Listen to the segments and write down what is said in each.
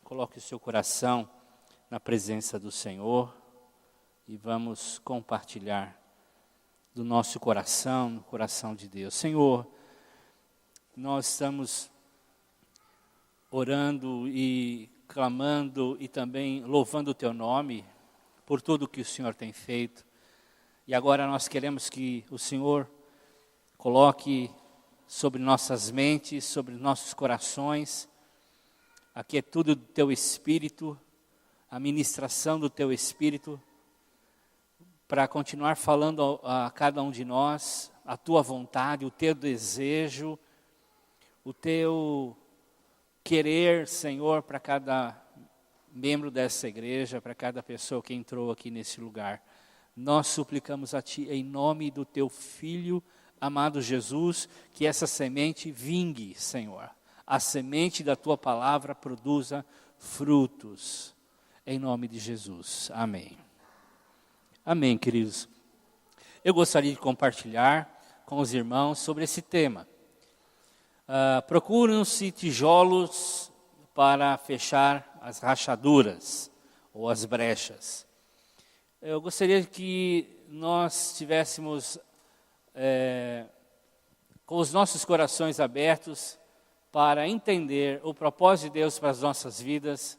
Coloque o seu coração na presença do Senhor e vamos compartilhar do nosso coração, no coração de Deus. Senhor, nós estamos orando e clamando e também louvando o Teu nome por tudo que o Senhor tem feito. E agora nós queremos que o Senhor coloque sobre nossas mentes, sobre nossos corações, a quietude do Teu Espírito, a ministração do Teu Espírito, para continuar falando a cada um de nós a Tua vontade, o Teu desejo, o Teu querer, Senhor, para cada membro dessa igreja, para cada pessoa que entrou aqui nesse lugar. Nós suplicamos a Ti, em nome do Teu Filho, amado Jesus, que essa semente vingue, Senhor. A semente da Tua palavra produza frutos. Em nome de Jesus. Amém. Amém, queridos. Eu gostaria de compartilhar com os irmãos sobre esse tema. Procuram-se tijolos para fechar as rachaduras ou as brechas. Eu gostaria que nós tivéssemos com os nossos corações abertos para entender o propósito de Deus para as nossas vidas,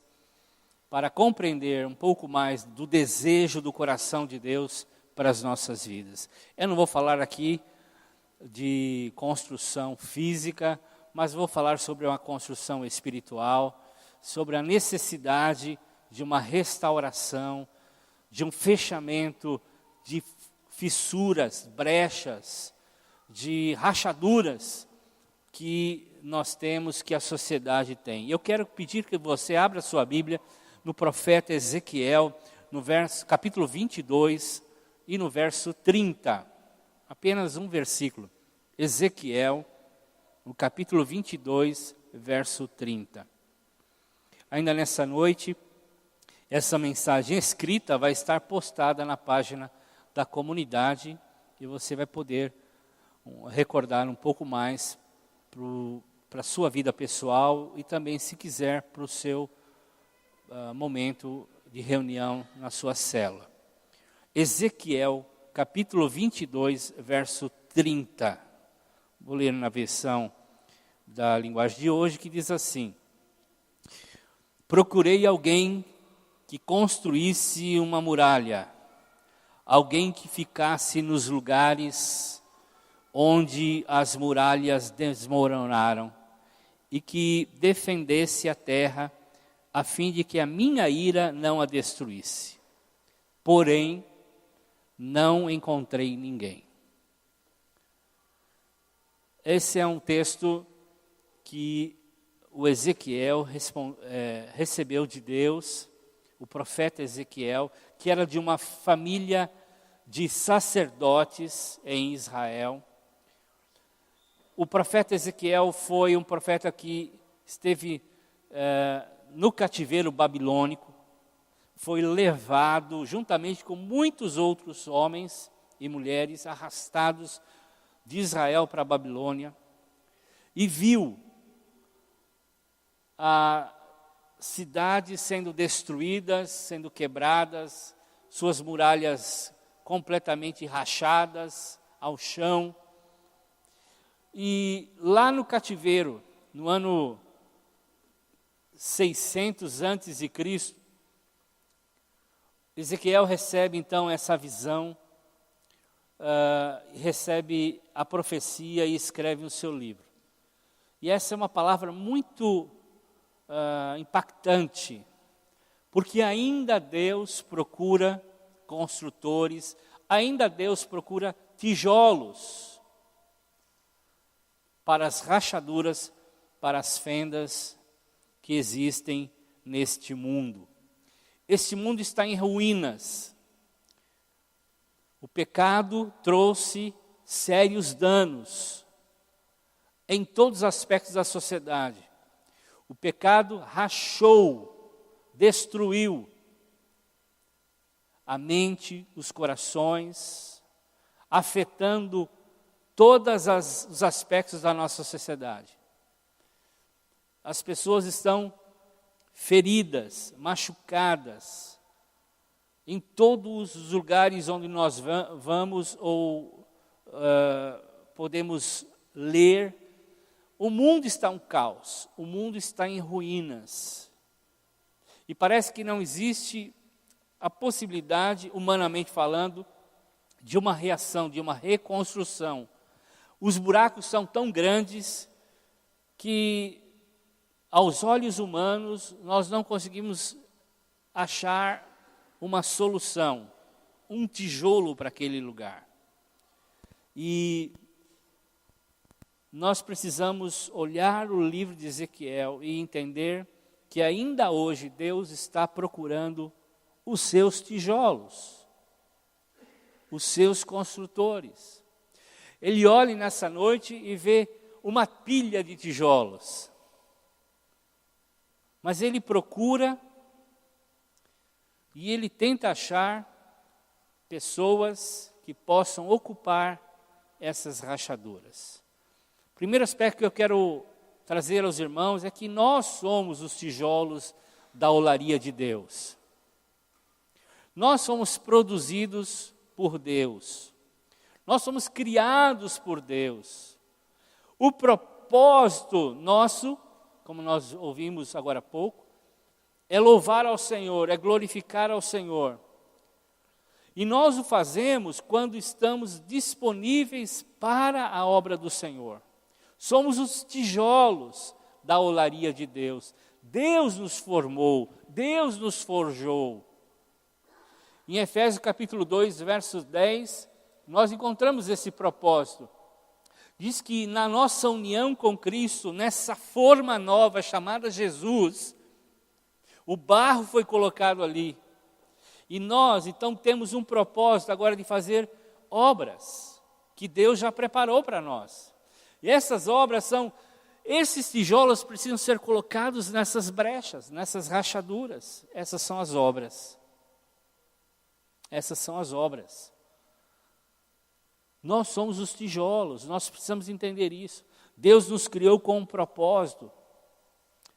para compreender um pouco mais do desejo do coração de Deus para as nossas vidas. Eu não vou falar aqui de construção física, mas vou falar sobre uma construção espiritual, sobre a necessidade de uma restauração, de um fechamento de fissuras, brechas, de rachaduras que nós temos, que a sociedade tem. Eu quero pedir que você abra sua Bíblia no profeta Ezequiel, no capítulo 22 e no verso 30. Apenas um versículo. Ezequiel, no capítulo 22, verso 30. Ainda nessa noite, essa mensagem escrita vai estar postada na página da comunidade e você vai poder recordar um pouco mais para a sua vida pessoal e também, se quiser, para o seu momento de reunião na sua célula. Ezequiel, capítulo 22, verso 30. Vou ler na versão da linguagem de hoje, que diz assim: procurei alguém que construísse uma muralha, alguém que ficasse nos lugares onde as muralhas desmoronaram e que defendesse a terra a fim de que a minha ira não a destruísse. Porém, não encontrei ninguém. Esse é um texto que o Ezequiel recebeu de Deus, o profeta Ezequiel, que era de uma família de sacerdotes em Israel. O profeta Ezequiel foi um profeta que esteve no cativeiro babilônico, foi levado juntamente com muitos outros homens e mulheres arrastados de Israel para a Babilônia e viu a cidade sendo destruídas, sendo quebradas, suas muralhas completamente rachadas ao chão. E lá no cativeiro, no ano 600 antes de Cristo, Ezequiel recebe então essa visão, recebe a profecia e escreve o seu livro. E essa é uma palavra muito impactante, porque ainda Deus procura construtores, ainda Deus procura tijolos para as rachaduras, para as fendas que existem neste mundo. Este mundo está em ruínas. O pecado trouxe sérios danos em todos os aspectos da sociedade. O pecado rachou, destruiu a mente, os corações, afetando todos os aspectos da nossa sociedade. As pessoas estão feridas, machucadas, em todos os lugares onde nós vamos ou podemos ler, o mundo está um caos, o mundo está em ruínas. E parece que não existe a possibilidade, humanamente falando, de uma reação, de uma reconstrução. Os buracos são tão grandes que, aos olhos humanos, nós não conseguimos achar uma solução, um tijolo para aquele lugar. E nós precisamos olhar o livro de Ezequiel e entender que ainda hoje Deus está procurando os seus tijolos, os seus construtores. Ele olha nessa noite e vê uma pilha de tijolos. Mas ele procura e ele tenta achar pessoas que possam ocupar essas rachaduras. O primeiro aspecto que eu quero trazer aos irmãos é que nós somos os tijolos da olaria de Deus. Nós somos produzidos por Deus. Nós somos criados por Deus. O propósito nosso, como nós ouvimos agora há pouco, é louvar ao Senhor, é glorificar ao Senhor. E nós o fazemos quando estamos disponíveis para a obra do Senhor. Somos os tijolos da olaria de Deus. Deus nos formou, Deus nos forjou. Em Efésios capítulo 2, verso 10, nós encontramos esse propósito. Diz que na nossa união com Cristo, nessa forma nova chamada Jesus, o barro foi colocado ali. E nós, então, temos um propósito agora de fazer obras que Deus já preparou para nós. E essas obras são, esses tijolos precisam ser colocados nessas brechas, nessas rachaduras. Essas são as obras. Essas são as obras. Nós somos os tijolos, nós precisamos entender isso. Deus nos criou com um propósito.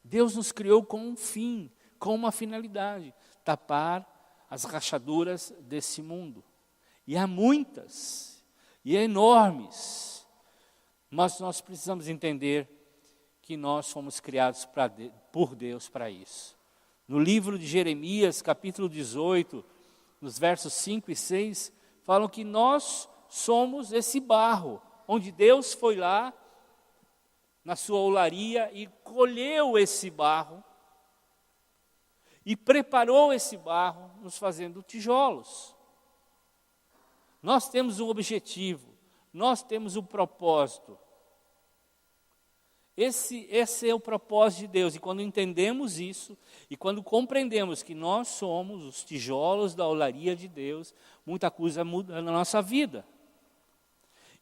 Deus nos criou com um fim, com uma finalidade: tapar as rachaduras desse mundo. E há muitas, e enormes. Mas nós precisamos entender que nós fomos criados por Deus para isso. No livro de Jeremias, capítulo 18, nos versos 5 e 6, falam que nós somos esse barro, onde Deus foi lá, na sua olaria, e colheu esse barro, e preparou esse barro, nos fazendo tijolos. Nós temos um objetivo, nós temos um propósito. Esse é o propósito de Deus, e quando entendemos isso, e quando compreendemos que nós somos os tijolos da olaria de Deus, muita coisa muda na nossa vida.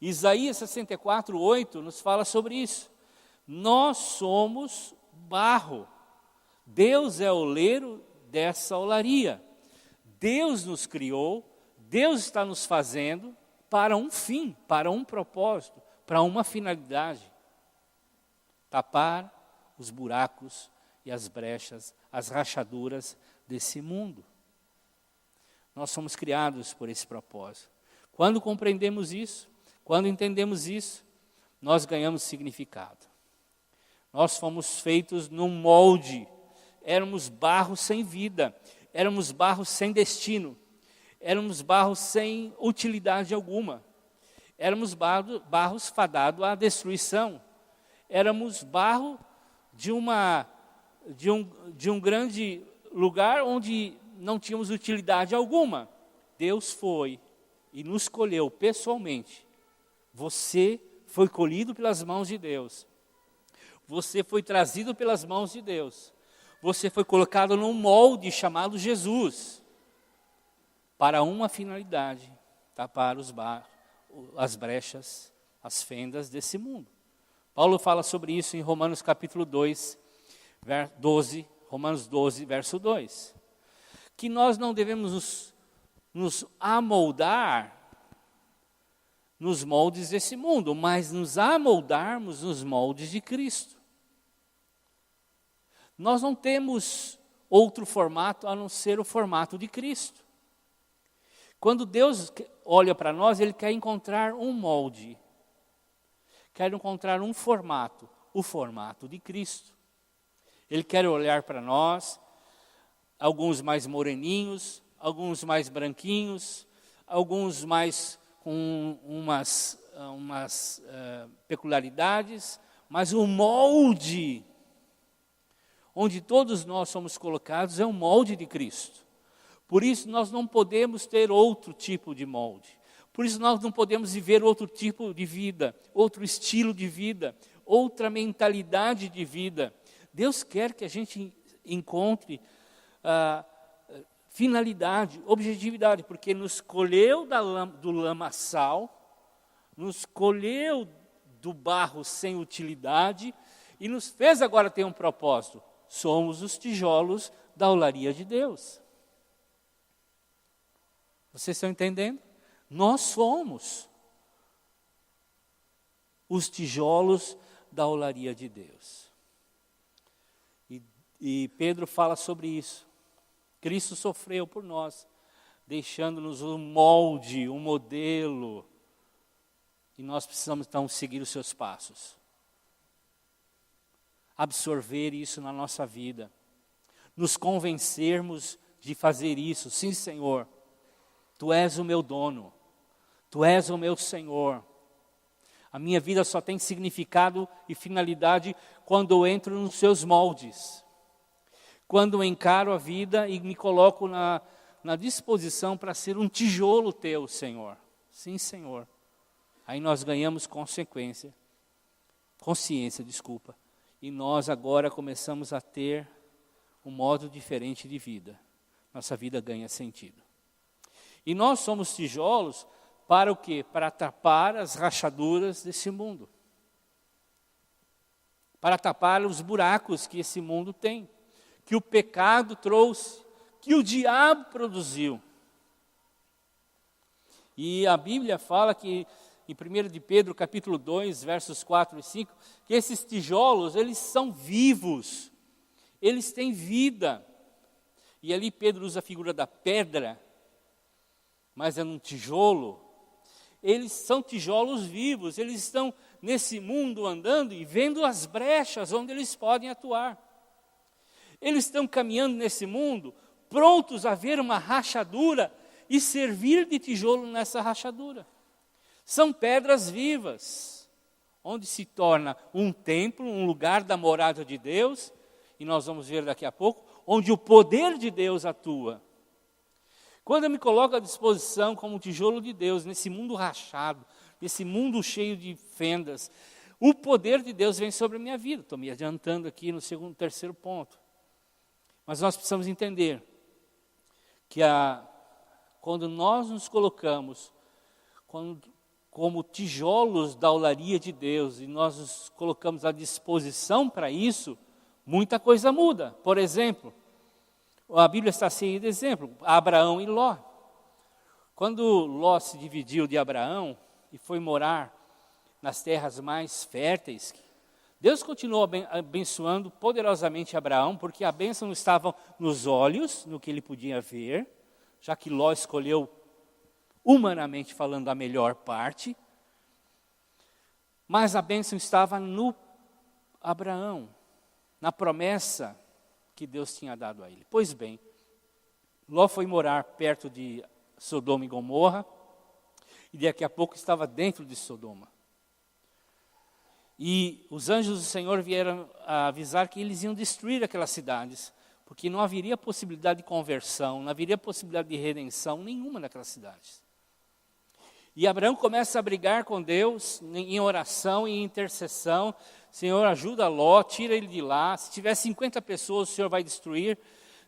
Isaías 64, 8 nos fala sobre isso. Nós somos barro, Deus é o oleiro dessa olaria. Deus nos criou, Deus está nos fazendo para um fim, para um propósito, para uma finalidade. Tapar os buracos e as brechas, as rachaduras desse mundo. Nós somos criados por esse propósito. Quando compreendemos isso, quando entendemos isso, nós ganhamos significado. Nós fomos feitos num molde, éramos barro sem vida, éramos barro sem destino, éramos barro sem utilidade alguma, éramos barros fadados à destruição. Éramos barro de um grande lugar onde não tínhamos utilidade alguma. Deus foi e nos colheu pessoalmente. Você foi colhido pelas mãos de Deus. Você foi trazido pelas mãos de Deus. Você foi colocado num molde chamado Jesus, para uma finalidade: tapar os barros, as brechas, as fendas desse mundo. Paulo fala sobre isso em Romanos capítulo 2, Romanos 12, verso 2. Que nós não devemos nos amoldar nos moldes desse mundo, mas nos amoldarmos nos moldes de Cristo. Nós não temos outro formato a não ser o formato de Cristo. Quando Deus olha para nós, Ele quer encontrar um molde, quer encontrar um formato, o formato de Cristo. Ele quer olhar para nós, alguns mais moreninhos, alguns mais branquinhos, alguns mais com umas peculiaridades, mas o molde onde todos nós somos colocados é o molde de Cristo. Por isso nós não podemos ter outro tipo de molde. Por isso nós não podemos viver outro tipo de vida, outro estilo de vida, outra mentalidade de vida. Deus quer que a gente encontre finalidade, objetividade, porque nos colheu do lamaçal, nos colheu do barro sem utilidade e nos fez agora ter um propósito. Somos os tijolos da olaria de Deus. Vocês estão entendendo? Nós somos os tijolos da olaria de Deus. E Pedro fala sobre isso. Cristo sofreu por nós, deixando-nos um molde, um modelo. E nós precisamos então seguir os seus passos. Absorver isso na nossa vida. Nos convencermos de fazer isso. Sim, Senhor, Tu és o meu dono. Tu és o meu Senhor. A minha vida só tem significado e finalidade quando eu entro nos seus moldes. Quando eu encaro a vida e me coloco na disposição para ser um tijolo Teu, Senhor. Sim, Senhor. Aí nós ganhamos consciência, e nós agora começamos a ter um modo diferente de vida. Nossa vida ganha sentido. E nós somos tijolos para o quê? Para tapar as rachaduras desse mundo. Para tapar os buracos que esse mundo tem, que o pecado trouxe, que o diabo produziu. E a Bíblia fala que, em 1 de Pedro, capítulo 2, versos 4 e 5, que esses tijolos, eles são vivos, eles têm vida. E ali Pedro usa a figura da pedra, mas é num tijolo. Eles são tijolos vivos, eles estão nesse mundo andando e vendo as brechas onde eles podem atuar. Eles estão caminhando nesse mundo, prontos a ver uma rachadura e servir de tijolo nessa rachadura. São pedras vivas, onde se torna um templo, um lugar da morada de Deus, e nós vamos ver daqui a pouco, onde o poder de Deus atua. Quando eu me coloco à disposição como tijolo de Deus, nesse mundo rachado, nesse mundo cheio de fendas, o poder de Deus vem sobre a minha vida. Estou me adiantando aqui no terceiro ponto. Mas nós precisamos entender que quando nós nos colocamos como tijolos da olaria de Deus e nós nos colocamos à disposição para isso, muita coisa muda. Por exemplo, a Bíblia está cheia de exemplo, Abraão e Ló. Quando Ló se dividiu de Abraão e foi morar nas terras mais férteis, Deus continuou abençoando poderosamente Abraão, porque a bênção não estava nos olhos, no que ele podia ver, já que Ló escolheu, humanamente falando, a melhor parte, mas a bênção estava no Abraão, na promessa que Deus tinha dado a ele. Pois bem, Ló foi morar perto de Sodoma e Gomorra, e daqui a pouco estava dentro de Sodoma. E os anjos do Senhor vieram a avisar que eles iam destruir aquelas cidades, porque não haveria possibilidade de conversão, não haveria possibilidade de redenção nenhuma naquelas cidades. E Abraão começa a brigar com Deus em oração e intercessão. Senhor, ajuda Ló, tira ele de lá. Se tiver 50 pessoas, o Senhor vai destruir.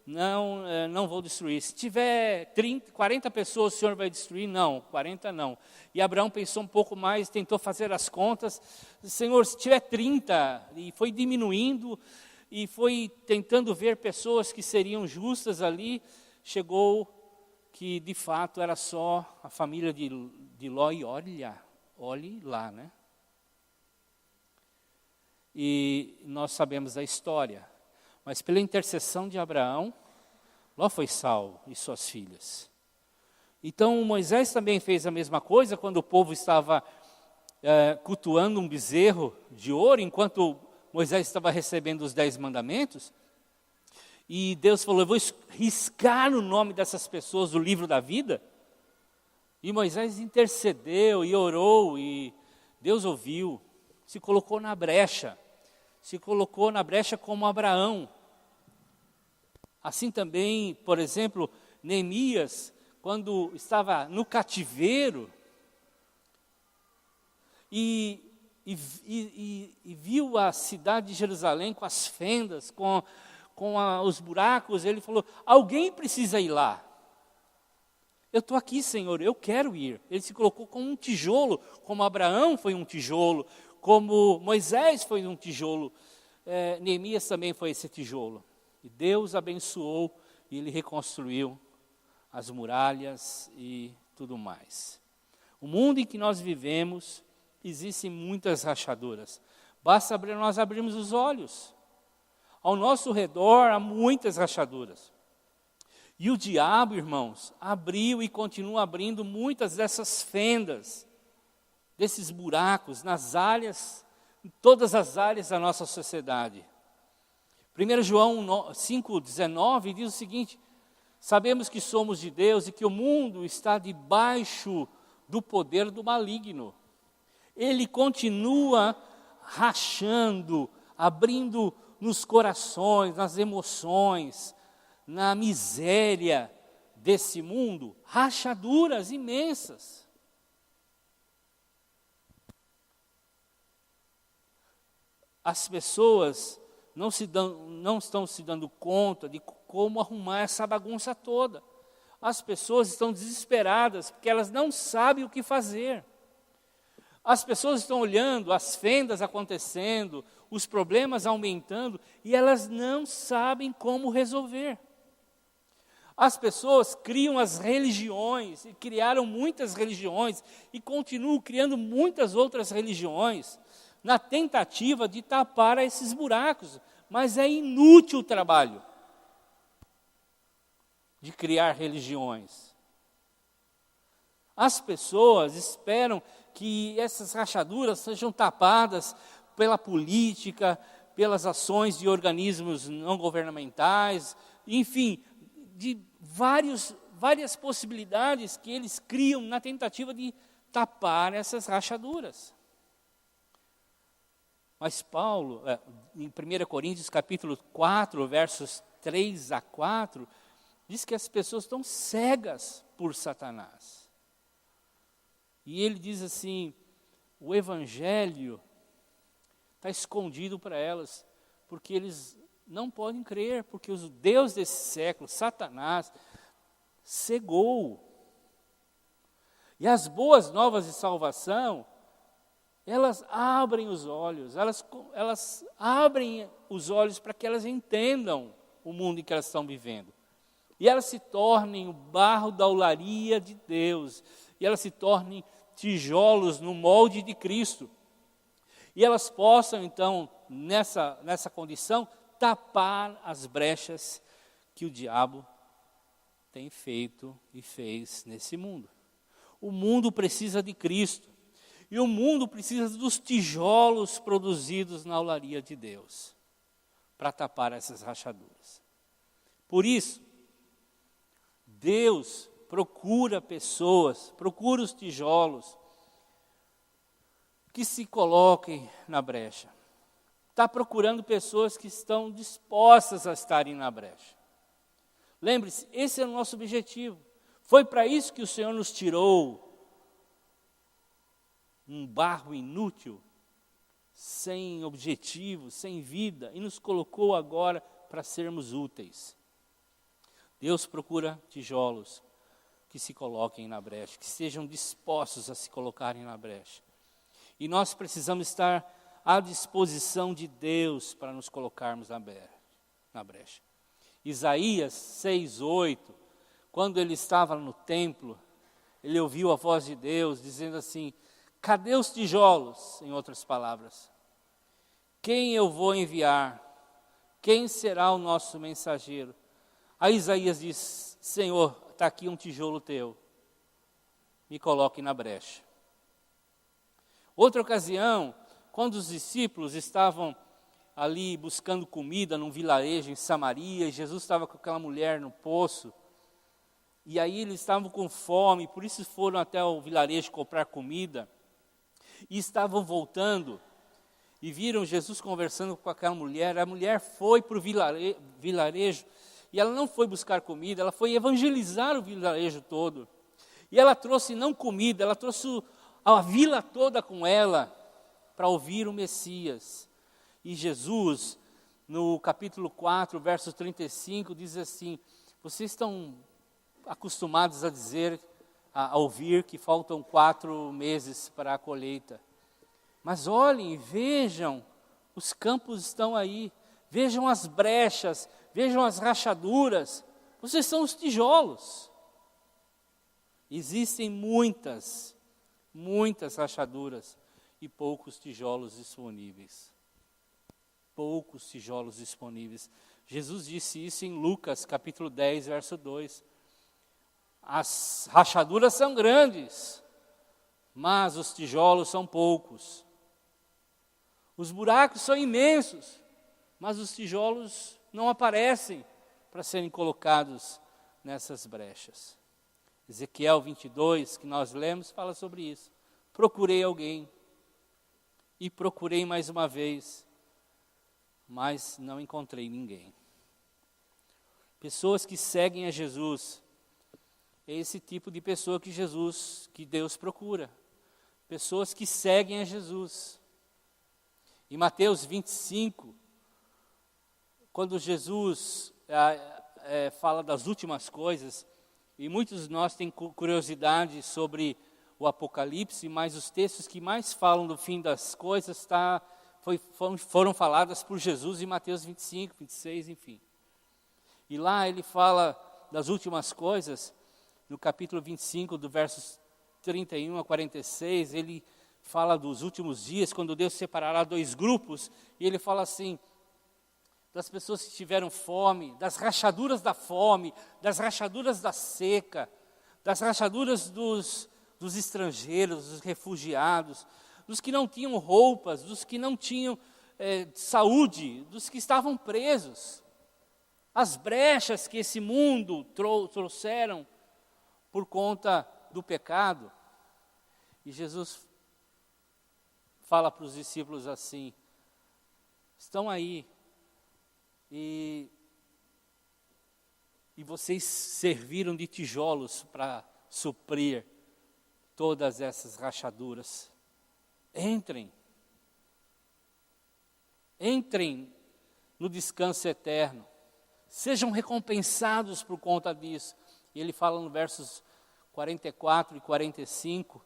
Não vou destruir. Se tiver 40 pessoas, o Senhor vai destruir? Não, 40 não. E Abraão pensou um pouco mais, tentou fazer as contas. Senhor, se tiver 30, e foi diminuindo, e foi tentando ver pessoas que seriam justas ali, chegou que de fato era só a família de Ló, e olhe lá, né? E nós sabemos da história. Mas pela intercessão de Abraão, Ló foi salvo e suas filhas. Então Moisés também fez a mesma coisa quando o povo estava cultuando um bezerro de ouro, enquanto Moisés estava recebendo os 10 mandamentos. E Deus falou, eu vou riscar o nome dessas pessoas do livro da vida. E Moisés intercedeu e orou, e Deus ouviu, se colocou na brecha como Abraão. Assim também, por exemplo, Neemias, quando estava no cativeiro, e viu a cidade de Jerusalém com as fendas, com os buracos, ele falou, alguém precisa ir lá. Eu estou aqui, Senhor, eu quero ir. Ele se colocou como um tijolo, como Abraão foi um tijolo, como Moisés foi um tijolo, Neemias também foi esse tijolo. E Deus abençoou e ele reconstruiu as muralhas e tudo mais. O mundo em que nós vivemos, existem muitas rachaduras. Basta nós abrirmos os olhos. Ao nosso redor há muitas rachaduras. E o diabo, irmãos, abriu e continua abrindo muitas dessas fendas, desses buracos, nas áreas, em todas as áreas da nossa sociedade. 1 João 5,19 diz o seguinte, sabemos que somos de Deus e que o mundo está debaixo do poder do maligno. Ele continua rachando, abrindo nos corações, nas emoções, na miséria desse mundo, rachaduras imensas. As pessoas não estão se dando conta de como arrumar essa bagunça toda. As pessoas estão desesperadas porque elas não sabem o que fazer. As pessoas estão olhando as fendas acontecendo, os problemas aumentando, e elas não sabem como resolver. As pessoas criam as religiões, e criaram muitas religiões, e continuam criando muitas outras religiões, na tentativa de tapar esses buracos. Mas é inútil o trabalho de criar religiões. As pessoas esperam que essas rachaduras sejam tapadas pela política, pelas ações de organismos não governamentais, enfim, de várias possibilidades que eles criam na tentativa de tapar essas rachaduras. Mas Paulo, em 1 Coríntios capítulo 4, versos 3 a 4, diz que as pessoas estão cegas por Satanás. E ele diz assim, o evangelho está escondido para elas, porque eles não podem crer, porque o Deus desse século, Satanás, cegou. E as boas novas de salvação, elas abrem os olhos, elas abrem os olhos para que elas entendam o mundo em que elas estão vivendo. E elas se tornem o barro da olaria de Deus, e elas se tornem tijolos no molde de Cristo. E elas possam, então, nessa condição, tapar as brechas que o diabo tem feito e fez nesse mundo. O mundo precisa de Cristo. E o mundo precisa dos tijolos produzidos na olaria de Deus para tapar essas rachaduras. Por isso, Deus procura pessoas, procura os tijolos que se coloquem na brecha. Está procurando pessoas que estão dispostas a estarem na brecha. Lembre-se, esse é o nosso objetivo. Foi para isso que o Senhor nos tirou um barro inútil, sem objetivo, sem vida, e nos colocou agora para sermos úteis. Deus procura tijolos que se coloquem na brecha, que sejam dispostos a se colocarem na brecha. E nós precisamos estar à disposição de Deus para nos colocarmos na brecha. Isaías 6:8, quando ele estava no templo, ele ouviu a voz de Deus dizendo assim, cadê os tijolos? Em outras palavras, quem eu vou enviar? Quem será o nosso mensageiro? Aí Isaías diz: Senhor, está aqui um tijolo teu, me coloque na brecha. Outra ocasião, quando os discípulos estavam ali buscando comida num vilarejo em Samaria, e Jesus estava com aquela mulher no poço, e aí eles estavam com fome, por isso foram até o vilarejo comprar comida, e estavam voltando, e viram Jesus conversando com aquela mulher. A mulher foi para o vilarejo, e ela não foi buscar comida, ela foi evangelizar o vilarejo todo. E ela trouxe não comida, ela trouxe a vila toda com ela, para ouvir o Messias. E Jesus, no capítulo 4, verso 35, diz assim: vocês estão acostumados a dizer, a ouvir que faltam 4 meses para a colheita. Mas olhem, vejam, os campos estão aí, vejam as brechas, vejam as rachaduras, vocês são os tijolos. Existem muitas rachaduras e poucos tijolos disponíveis. Poucos tijolos disponíveis. Jesus disse isso em Lucas, capítulo 10, verso 2. As rachaduras são grandes, mas os tijolos são poucos. Os buracos são imensos, mas os tijolos não aparecem para serem colocados nessas brechas. Ezequiel 22, que nós lemos, fala sobre isso. Procurei alguém, e procurei mais uma vez, mas não encontrei ninguém. Pessoas que seguem a Jesus, é esse tipo de pessoa que Deus procura. Pessoas que seguem a Jesus. Em Mateus 25, quando Jesus fala das últimas coisas, e muitos de nós têm curiosidade sobre o Apocalipse, mas os textos que mais falam do fim das coisas foram faladas por Jesus em Mateus 25, 26, enfim. E lá ele fala das últimas coisas, no capítulo 25, do versos 31 a 46, ele fala dos últimos dias, quando Deus separará 2 grupos, e ele fala assim, das pessoas que tiveram fome, das rachaduras da fome, das rachaduras da seca, das rachaduras dos estrangeiros, dos refugiados, dos que não tinham roupas, dos que não tinham saúde, dos que estavam presos. As brechas que esse mundo trouxeram por conta do pecado. E Jesus fala para os discípulos assim, estão aí, e vocês serviram de tijolos para suprir todas essas rachaduras. Entrem no descanso eterno, sejam recompensados por conta disso. E ele fala no versos 44 e 45,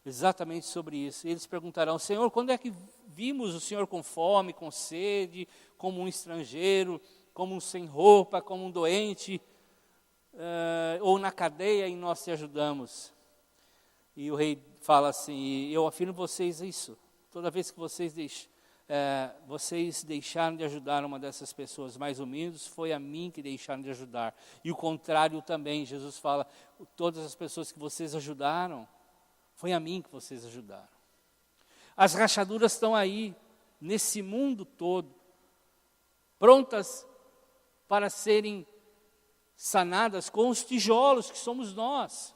exatamente sobre isso. E eles perguntarão, Senhor, quando é que vimos o Senhor com fome, com sede, como um estrangeiro, como um sem roupa, como um doente, ou na cadeia e nós te ajudamos? E o rei fala assim, eu afirmo a vocês isso, toda vez que vocês deixaram de ajudar uma dessas pessoas mais humildes, foi a mim que deixaram de ajudar. E o contrário também, Jesus fala, todas as pessoas que vocês ajudaram, foi a mim que vocês ajudaram. As rachaduras estão aí, nesse mundo todo, prontas para serem sanadas com os tijolos que somos nós.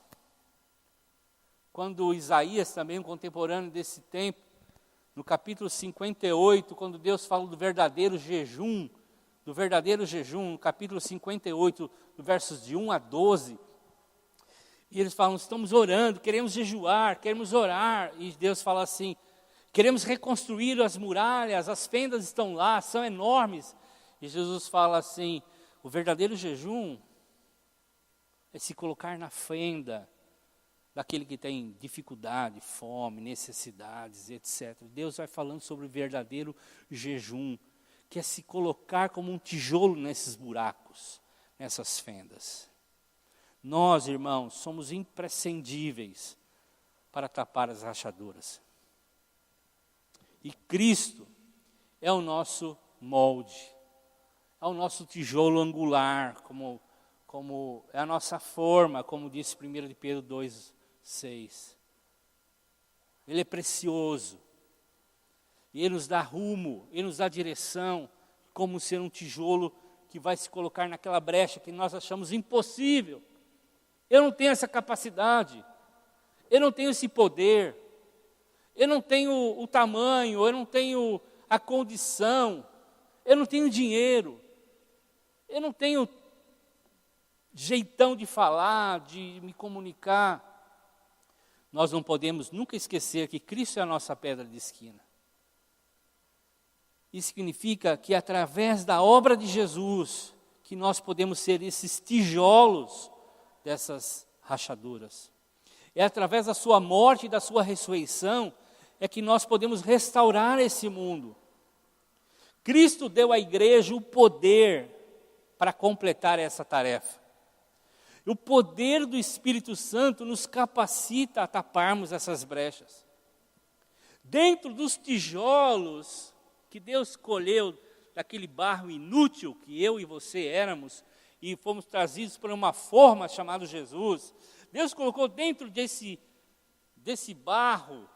Quando Isaías, também um contemporâneo desse tempo, no capítulo 58, quando Deus fala do verdadeiro jejum, no capítulo 58, do versos de 1 a 12, e eles falam, estamos orando, queremos jejuar, queremos orar, e Deus fala assim, queremos reconstruir as muralhas, as fendas estão lá, são enormes. E Jesus fala assim, o verdadeiro jejum é se colocar na fenda daquele que tem dificuldade, fome, necessidades, etc. Deus vai falando sobre o verdadeiro jejum, que é se colocar como um tijolo nesses buracos, nessas fendas. Nós, irmãos, somos imprescindíveis para tapar as rachaduras. E Cristo é o nosso molde, ao nosso tijolo angular, como é a nossa forma, como disse 1 de Pedro 2,6. Ele é precioso. E Ele nos dá rumo, Ele nos dá direção, como ser um tijolo que vai se colocar naquela brecha que nós achamos impossível. Eu não tenho essa capacidade, eu não tenho esse poder, eu não tenho o tamanho, eu não tenho a condição, eu não tenho dinheiro, eu não tenho jeitão de falar, de me comunicar. Nós não podemos nunca esquecer que Cristo é a nossa pedra de esquina. Isso significa que através da obra de Jesus, que nós podemos ser esses tijolos dessas rachaduras. É através da sua morte e da sua ressurreição, é que nós podemos restaurar esse mundo. Cristo deu à igreja o poder para completar essa tarefa. O poder do Espírito Santo nos capacita a taparmos essas brechas. Dentro dos tijolos que Deus escolheu, daquele barro inútil que eu e você éramos, e fomos trazidos por uma forma chamada Jesus, Deus colocou dentro desse barro,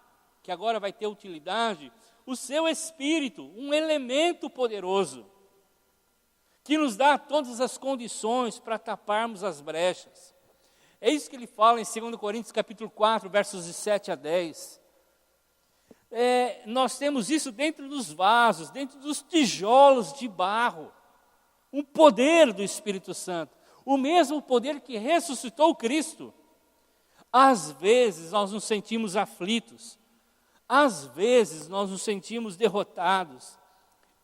que agora vai ter utilidade, o seu Espírito, um elemento poderoso, que nos dá todas as condições para taparmos as brechas. É isso que ele fala em 2 Coríntios capítulo 4, versos de 7 a 10. Nós temos isso dentro dos vasos, dentro dos tijolos de barro. Um poder do Espírito Santo. O mesmo poder que ressuscitou Cristo. Às vezes nós nos sentimos aflitos. Às vezes nós nos sentimos derrotados.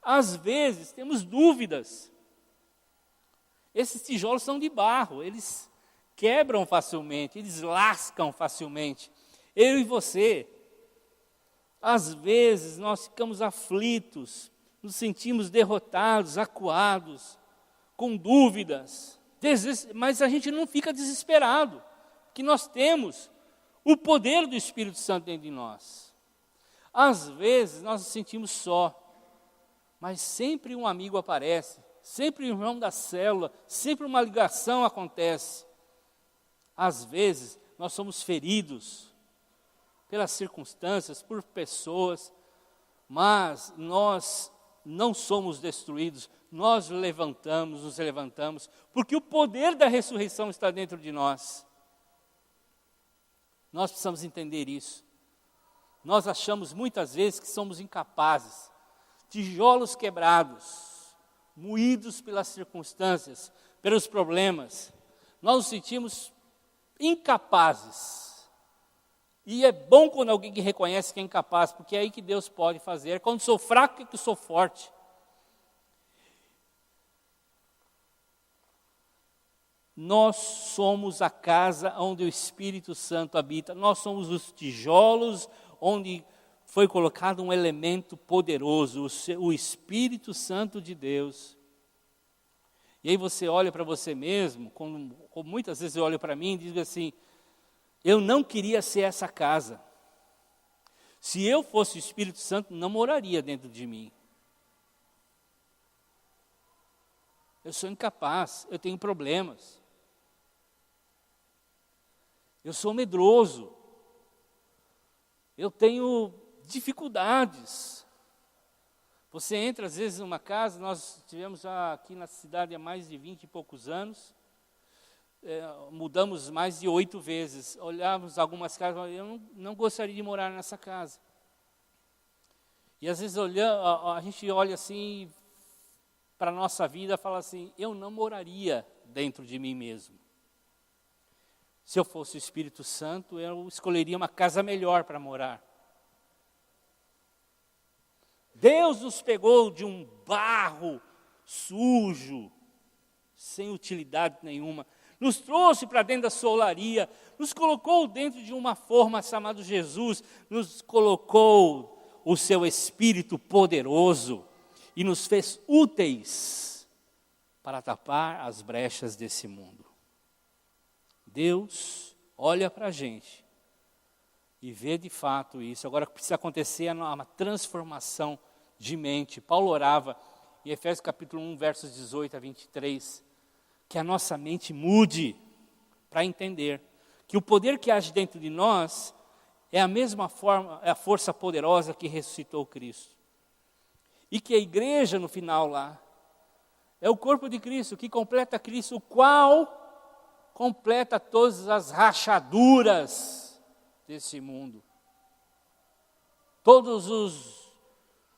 Às vezes temos dúvidas. Esses tijolos são de barro, eles quebram facilmente, eles lascam facilmente. Eu e você, às vezes nós ficamos aflitos, nos sentimos derrotados, acuados, com dúvidas, mas a gente não fica desesperado, porque nós temos o poder do Espírito Santo dentro de nós. Às vezes nós nos sentimos só, mas sempre um amigo aparece, sempre um irmão da célula, sempre uma ligação acontece. Às vezes nós somos feridos pelas circunstâncias, por pessoas, mas nós não somos destruídos, nós nos levantamos, porque o poder da ressurreição está dentro de nós. Nós precisamos entender isso. Nós achamos muitas vezes que somos incapazes, tijolos quebrados, moídos pelas circunstâncias, pelos problemas. Nós nos sentimos incapazes. E é bom quando alguém que reconhece que é incapaz, porque é aí que Deus pode fazer. Quando sou fraco é que sou forte. Nós somos a casa onde o Espírito Santo habita. Nós somos os tijolos onde foi colocado um elemento poderoso, o Espírito Santo de Deus. E aí você olha para você mesmo, como muitas vezes eu olho para mim e digo assim, eu não queria ser essa casa. Se eu fosse o Espírito Santo, não moraria dentro de mim. Eu sou incapaz, eu tenho problemas. Eu sou medroso. Eu tenho dificuldades. Você entra às vezes numa casa, nós tivemos aqui na cidade há mais de 20 e poucos anos, mudamos mais de 8 vezes, olhávamos algumas casas, eu não gostaria de morar nessa casa. E às vezes a gente olha assim para a nossa vida e fala assim, eu não moraria dentro de mim mesmo. Se eu fosse o Espírito Santo, eu escolheria uma casa melhor para morar. Deus nos pegou de um barro sujo, sem utilidade nenhuma, nos trouxe para dentro da sua olaria, nos colocou dentro de uma forma chamada Jesus, nos colocou o seu Espírito poderoso e nos fez úteis para tapar as brechas desse mundo. Deus olha para a gente e vê de fato isso. Agora precisa acontecer uma transformação de mente. Paulo orava em Efésios capítulo 1, versos 18 a 23, que a nossa mente mude para entender que o poder que age dentro de nós é a mesma forma, é a força poderosa que ressuscitou Cristo. E que a igreja no final lá é o corpo de Cristo, que completa Cristo, o qual completa todas as rachaduras desse mundo.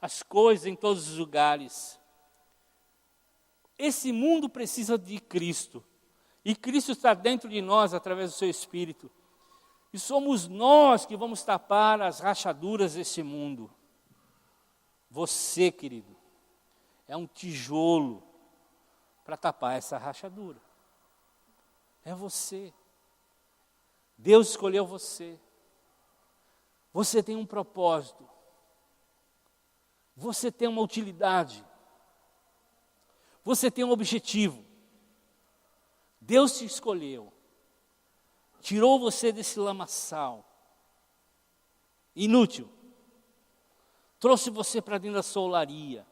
As coisas em todos os lugares. Esse mundo precisa de Cristo. E Cristo está dentro de nós através do seu Espírito. E somos nós que vamos tapar as rachaduras desse mundo. Você, querido, é um tijolo para tapar essa rachadura. É você. Deus escolheu você. Você tem um propósito. Você tem uma utilidade. Você tem um objetivo. Deus te escolheu. Tirou você desse lamaçal inútil. Trouxe você para dentro da sua olaria.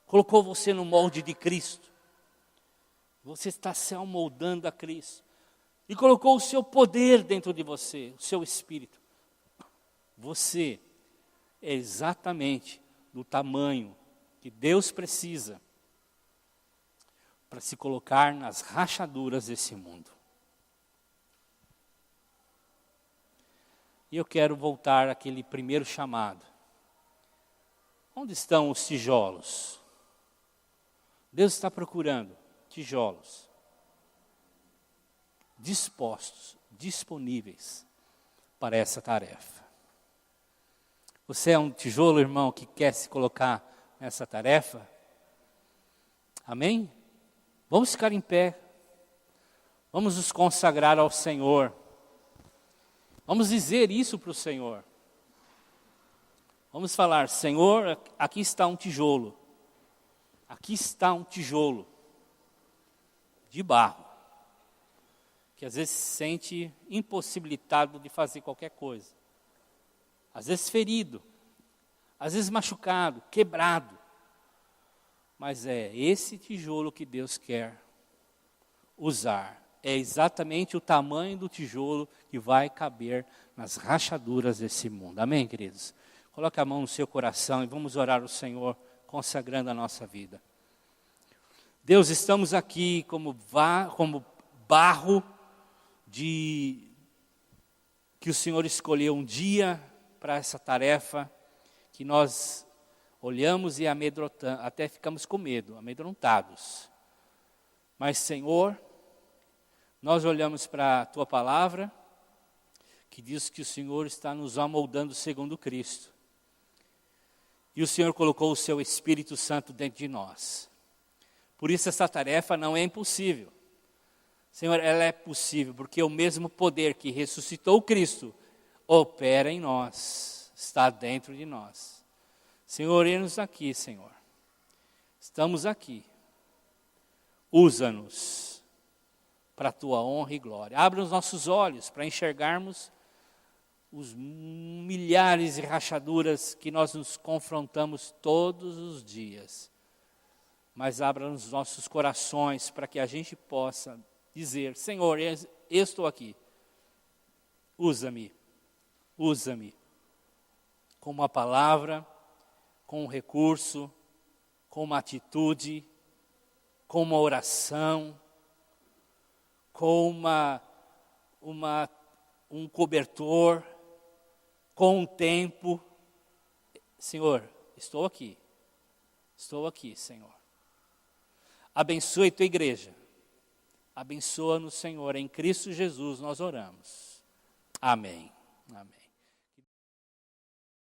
Colocou você no molde de Cristo. Você está se amoldando a Cristo. E colocou o seu poder dentro de você, o seu espírito. Você é exatamente do tamanho que Deus precisa para se colocar nas rachaduras desse mundo. E eu quero voltar àquele primeiro chamado. Onde estão os tijolos? Deus está procurando tijolos dispostos, disponíveis para essa tarefa. Você é um tijolo, irmão, que quer se colocar nessa tarefa? Amém? Vamos ficar em pé. Vamos nos consagrar ao Senhor. Vamos dizer isso para o Senhor. Vamos falar, Senhor, aqui está um tijolo. Aqui está um tijolo de barro, que às vezes se sente impossibilitado de fazer qualquer coisa. Às vezes ferido, às vezes machucado, quebrado. Mas é esse tijolo que Deus quer usar. É exatamente o tamanho do tijolo que vai caber nas rachaduras desse mundo. Amém, queridos? Coloque a mão no seu coração e vamos orar ao Senhor, consagrando a nossa vida. Deus, estamos aqui como barro que o Senhor escolheu um dia para essa tarefa, que nós olhamos e até ficamos com medo, amedrontados. Mas, Senhor, nós olhamos para a Tua palavra, que diz que o Senhor está nos amoldando segundo Cristo. E o Senhor colocou o Seu Espírito Santo dentro de nós. Por isso essa tarefa não é impossível. Senhor, ela é possível, porque o mesmo poder que ressuscitou Cristo opera em nós, está dentro de nós. Senhor, eis-nos aqui, Senhor. Estamos aqui. Usa-nos para a Tua honra e glória. Abra os nossos olhos para enxergarmos os milhares de rachaduras que nós nos confrontamos todos os dias. Mas abra os nossos corações para que a gente possa dizer, Senhor, eu estou aqui. Usa-me. Usa-me. Com uma palavra, com um recurso, com uma atitude, com uma oração, com um cobertor, com um tempo. Senhor, estou aqui. Estou aqui, Senhor. Abençoe Tua igreja. Abençoa-nos, Senhor. Em Cristo Jesus nós oramos. Amém. Amém.